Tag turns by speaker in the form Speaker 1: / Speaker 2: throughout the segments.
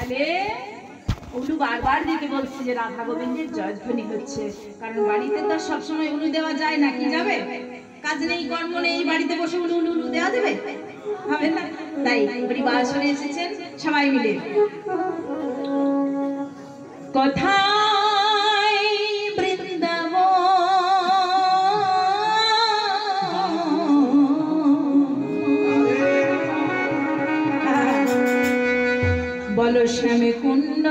Speaker 1: তাহলে উলু বারবার দিতে বলছি যে রাধা গোবিন্দের জয়ধ্বনি হচ্ছে, কারণ বাড়িতে তো সবসময় উলু দেওয়া যায় না, কি যাবে? কাজ নেই, কর্ম নেই, বাড়িতে বসে উলু উলু উলু দেওয়া যাবে? হবে না। তাই পরিবার শুনে এসেছেন সবাই মিলে। কোথায় বৃন্দাবন, বলো শ্যামে কুণ্ড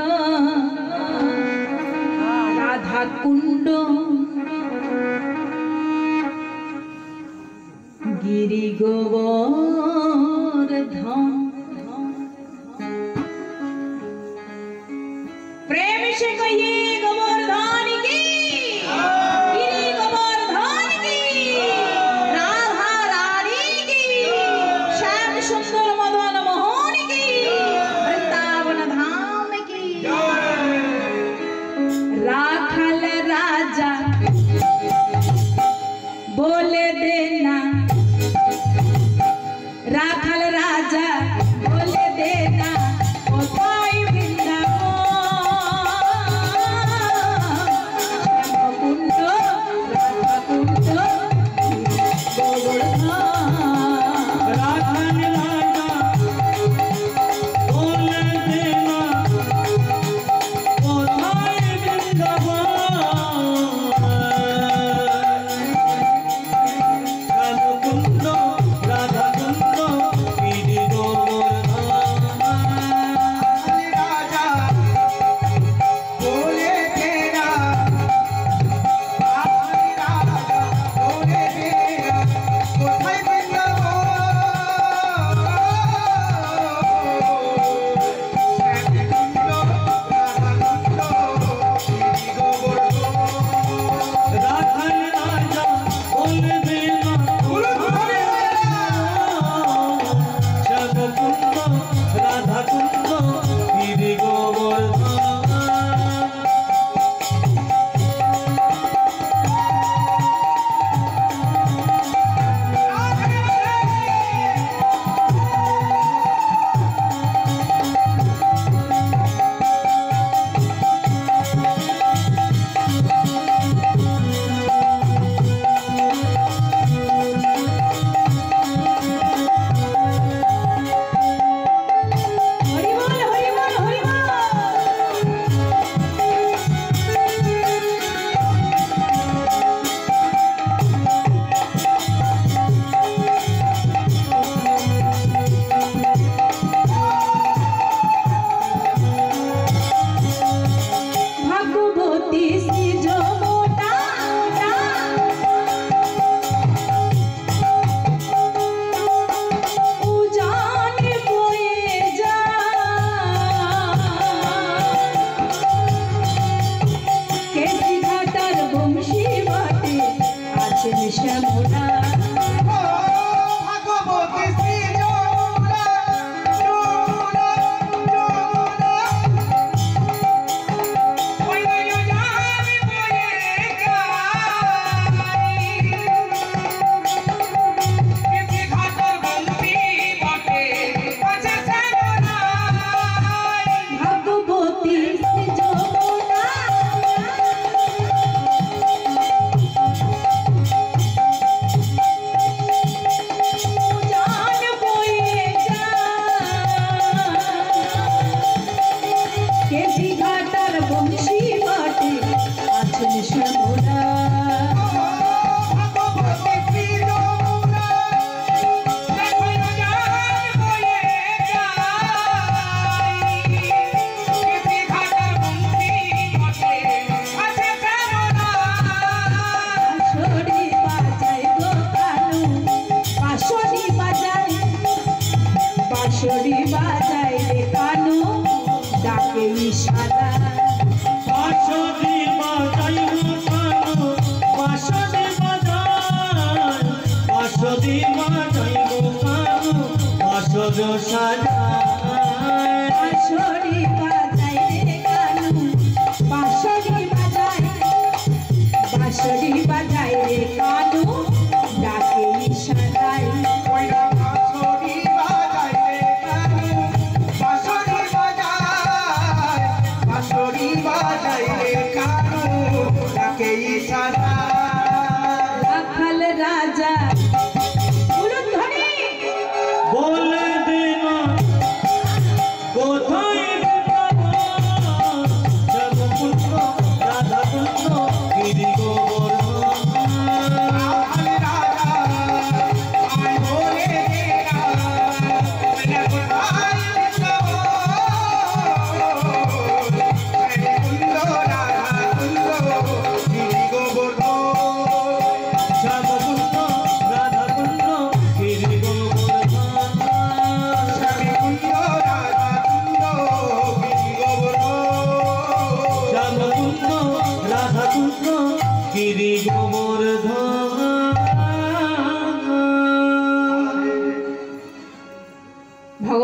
Speaker 1: রাধা কুণ্ড, গিরি গোবর্ধন, प्रेम से कहिए गोवर्धन की, गिरी गोवर्धन की, राधा रानी की, श्याम सुंदर मदन मोहन की, वृंदावन धाम की। राखल राजा बोले देना, राखल राजा बोले देना, कोताई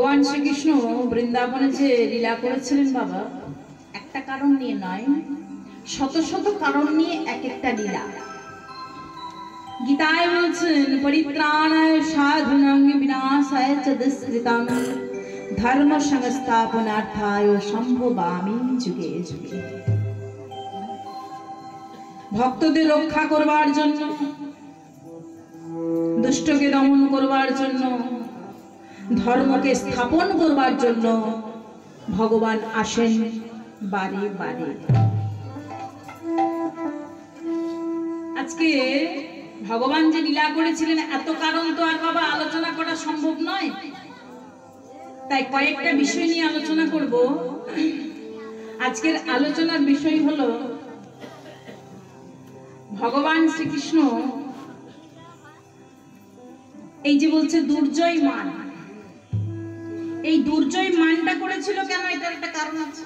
Speaker 1: ভগবান শ্রীকৃষ্ণ বৃন্দাবনে যে লীলা করেছিলেন বাবা, একটা কারণ নিয়ে নয়, শত শত কারণ নিয়ে এক একটা লীলা। গীতায় বলছেন, পরিত্রাণায় সাধুনাং বিনাশায় চ দুষ্কৃতাং ধর্ম সংস্থাপনার্থায় সম্ভবামি যুগে যুগে। ভক্তদের রক্ষা করবার জন্য, দুষ্টকে দমন করবার জন্য, ধর্মকে স্থাপন করবার জন্য ভগবান আসেন বারে বারে। আজকে ভগবান যে লীলা করেছিলেন, এত কারণ তো আর বাবা আলোচনা করা সম্ভব নয়, তাই কয়েকটা বিষয় নিয়ে আলোচনা করব। আজকের আলোচনার বিষয় হলো ভগবান শ্রীকৃষ্ণ এই যে বলছে দুর্জয় মান, এই দুর্জয় মানটা করেছিল কেন? এটার একটা কারণ আছে।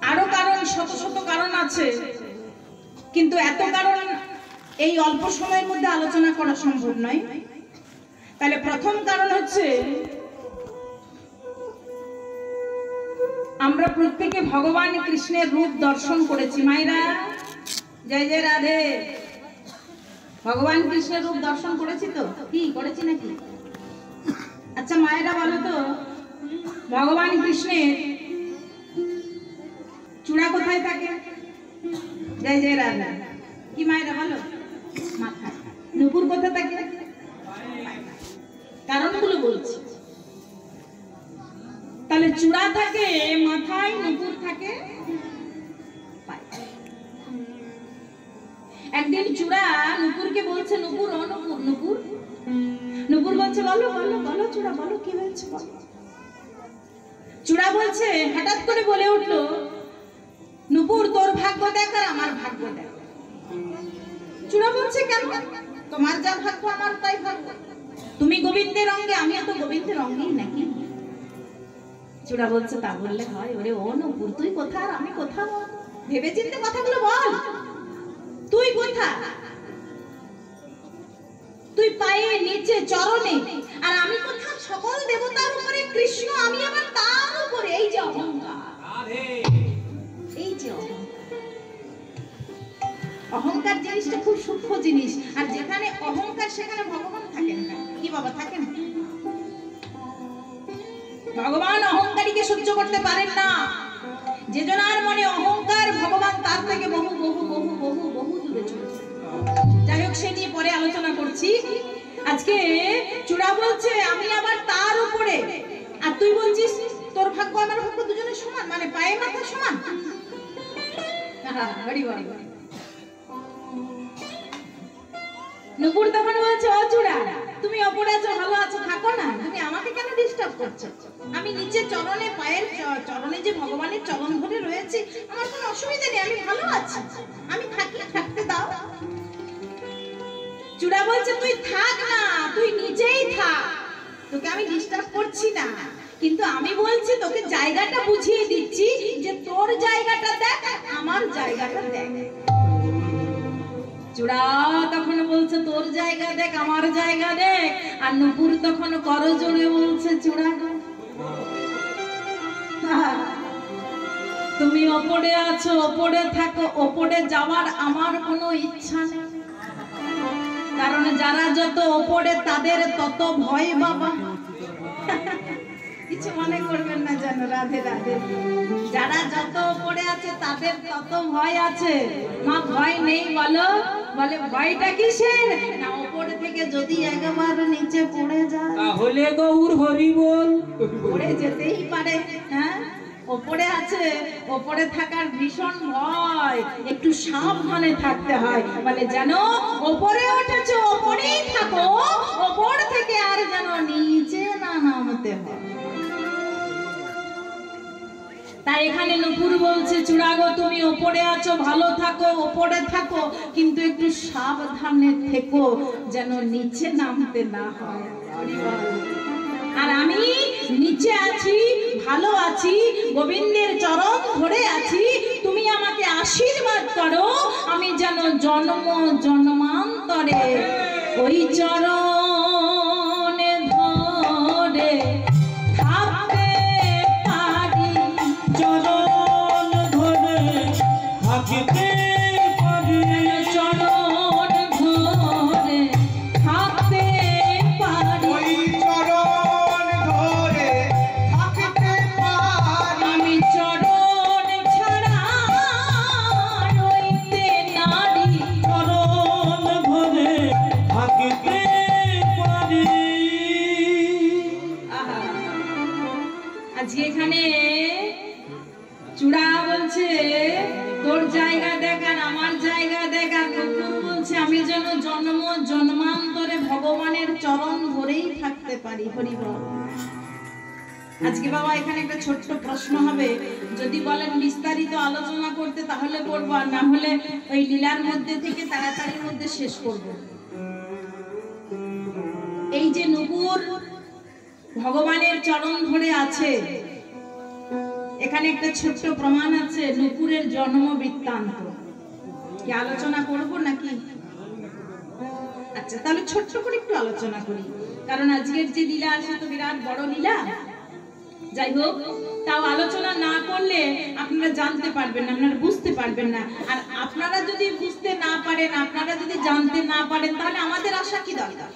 Speaker 1: আরো কারণ, শত শত কারণ আছে, কিন্তু এত কারণ এই অল্প সময়ের মধ্যে আলোচনা করা সম্ভব নয়। তাহলে প্রথম কারণ হচ্ছে, আমরা প্রত্যেকে ভগবান কৃষ্ণের রূপ দর্শন করেছি। মায়েরা জয় জয় রাধে। ভগবান কৃষ্ণের রূপ দর্শন করেছি তো? কি করেছি নাকি? আচ্ছা মায়েরা বলো তো, ভগবান কৃষ্ণের চূড়া কোথায় থাকে? জয় জয় রাধে। কি মায়েরা বলো? মাথায়। নুপুর কোথায় থাকে? কারণগুলো বলছি। তাহলে চূড়া থাকে মাথায়, নুপুর থাকে পায়ে। একদিন চূড়া নুপুরকে বলছে, নুপুর ও নুপুর, নুপুর নুপুর বলছে, বলো বলো বলো চূড়া বলো, কি হয়েছে বলো। চূড়া বলছে, হঠাৎ করে বলে উঠলো, নুপুর তোর ভাগ্য দেখ আর আমার ভাগ্য দেখ। চূড়া বলছে, কেন? তোমার যা ভাগ্য আমার তাই ভাগ্য। তুমি গোবিন্দের অঙ্গে, আমিও তো গোবিন্দের অঙ্গেই নাকি। চূড়া বলছে, তা বললে হয়? ওরে ও নুপুর, তুই কোথা আর আমি কোথা? ভেবে চিন্তে কথাগুলো বল। তুই কোথা? তুই পায়ে নিচে চরণে, আর আমি কোথা? সকল দেবতার উপরে কৃষ্ণ, আমি আবার তার উপরে। এই যে অহংকার, এই যে অহংকার জিনিসটা খুব সূক্ষ্ম জিনিস। আর যেখানে অহংকার সেখানে ভগবান থাকেন না। কি বাবা থাকেন? ভগবান অহংকারীকে সহ্য করতে পারেন না। যে জনার মনে অহংকার, ভগবান তার থেকে বহু বহু বহু বহু বহু দূরে চলেছে। যাই হোক, সে নিয়ে পরে আলোচনা করছি। আজকে চূড়া বলছে, আমি আবার তার উপরে, আর তুই বলছিস তোর ভাগ্য আমার ভাগ্য দুজনের সমান, মানে পায়ে মাথা সমান। নুপুর তখন বলছে, ও চূড়া, তুমি ওপরে আছো, ভালো আছো, থাকো না, তুমি আমাকে কেন ডিস্টার্ব করছো? আমি নিচে চরণে, পায়ের চরণে যে ভগবানের চরণ ধরে রয়েছে, আমার কোনো অসুবিধা নেই, আমি ভালো আছি, আমি থাকি, থাকতে দাও। চূড়া বলছে, তুই থাক না, তুই নিজেই থাক, তোকে আমি ডিস্টার্ব করছি না, কিন্তু আমি বলছি তোকে জায়গাটা বুঝিয়ে দিচ্ছি যে তোর জায়গাটা দেখ, আমার জায়গাটা দেখ। চূড়া তখন বলছে, তোর জায়গা দেখ, আমার জায়গা দেখ। আর নুপুর তখন করজোড়ে বলছে, চূড়া তুমি ওপরে আছো, ওপরে থাকো, ওপরে যাওয়ার আমার কোনো ইচ্ছা নেই। কারণ যারা যত ওপরে তাদের তত ভয় বাবা। কিছু মনে করবেন না যেন, রাধে রাধে। যারা যত উপরে আছে তাদের তত ভয় আছে। মা ভয় নেই বলো? বলে ভয়টা কিসের? না উপরে থেকে যদি একবার নিচে পড়ে যায়
Speaker 2: তাহলে গৌর হরি বল,
Speaker 1: পড়ে যেতেই পারে। হ্যাঁ, ওপরে আছে, ওপরে থাকার ভীষণ ভয়, একটু সাবধানে থাকতে হয়। বলে যেন ওপরে উঠেছো, ওপরেই থাকো, ওপর থেকে আর যেন নিচে না নামতে হয়। তাই এখানে নুপুর বলছে, চূড়া গো, তুমি ওপরে আছো, ভালো থাকো, ওপরে থাকো, কিন্তু একটু সাবধানে থেকো যেন নিচে নামতে না হয়। আর আমি নিচে আছি, ভালো আছি, গোবিন্দের চরণ ধরে আছি, তুমি আমাকে আশীর্বাদ করো, আমি যেন জন্ম জন্মান্তরে ওই চরণে ধরে থাকতে পারি,
Speaker 2: চরণ ধরে থাকিতে পারি,
Speaker 1: চরণ ধরে থাকতে পারি,
Speaker 3: ওই চরণ ধরে থাকতে পারি।
Speaker 1: আমি চরণ ছাড়া রইতে নারী,
Speaker 2: চরণ ধরে থাকিতে পারি।
Speaker 1: আহা। আজকে এখানে চূড়া বলছে তোর জায়গা দেখ আর আমার জায়গা দেখ, আর নুপুর বলছে আমি যেন জন্ম জন্মান্তরে ভগবানের চরণ ধরেই থাকতে পারি। হরি বল। আজকে বাবা এখানে একটা ছোট্ট প্রশ্ন হবে, যদি বলেন বিস্তারিত আলোচনা করতে তাহলে করবো, আর না হলে ওই লীলার মধ্যে থেকে তাড়াতাড়ির মধ্যে শেষ করব। এই যে নুপুর ভগবানের চরণ ধরে আছে, এখানে একটা ছোট্ট প্রমাণ আছে নুপুরের জন্ম বৃত্তান্ত। কি আলোচনা করব নাকি? আচ্ছা তাহলে ছোট্ট করে একটু আলোচনা করি, কারণ আজকের যে লীলা আছে তো বিরাট বড় লীলা। যাই হোক, তাও আলোচনা না করলে আপনারা জানতে পারবেন না, আপনারা বুঝতে পারবেন না। আর আপনারা যদি বুঝতে না পারেন, আপনারা যদি জানতে না পারেন, তাহলে আমাদের আশা কি দরকার,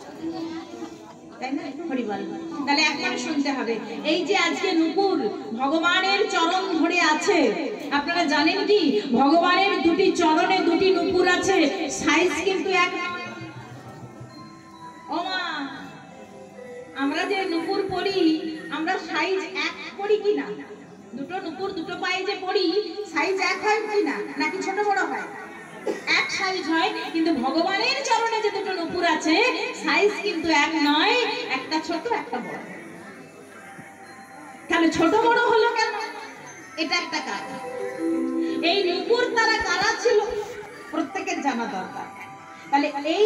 Speaker 1: তাই না? হরি বল। তাহলে একবারে শুনতে হবে। এই যে আজকে নুপুর ভগবানের চরণ ধরে আছে, আপনারা জানেন কি ভগবানের দুটি চরণে দুটি নুপুর আছে, সাইজ কিন্তু এক। ও মা, আমরা যে নুপুর পরি আমরা সাইজ এক করি কি না? দুটো নুপুর দুটো পায়ে যে পরি সাইজ এক হয় কি না, নাকি ছোট বড় হয়? এক সাইজ হয়। কিন্তু ভগবানের চরণে যে দুটো নুপুর আছে সাইজ কিন্তু এক নয়, একটা ছোট একটা বড়। তাহলে ছোট বড় হলো কেন? এটা একটা কারণ। এই নুপুর তারা কারা ছিল প্রত্যেকের জানা দরকার। তাহলে এই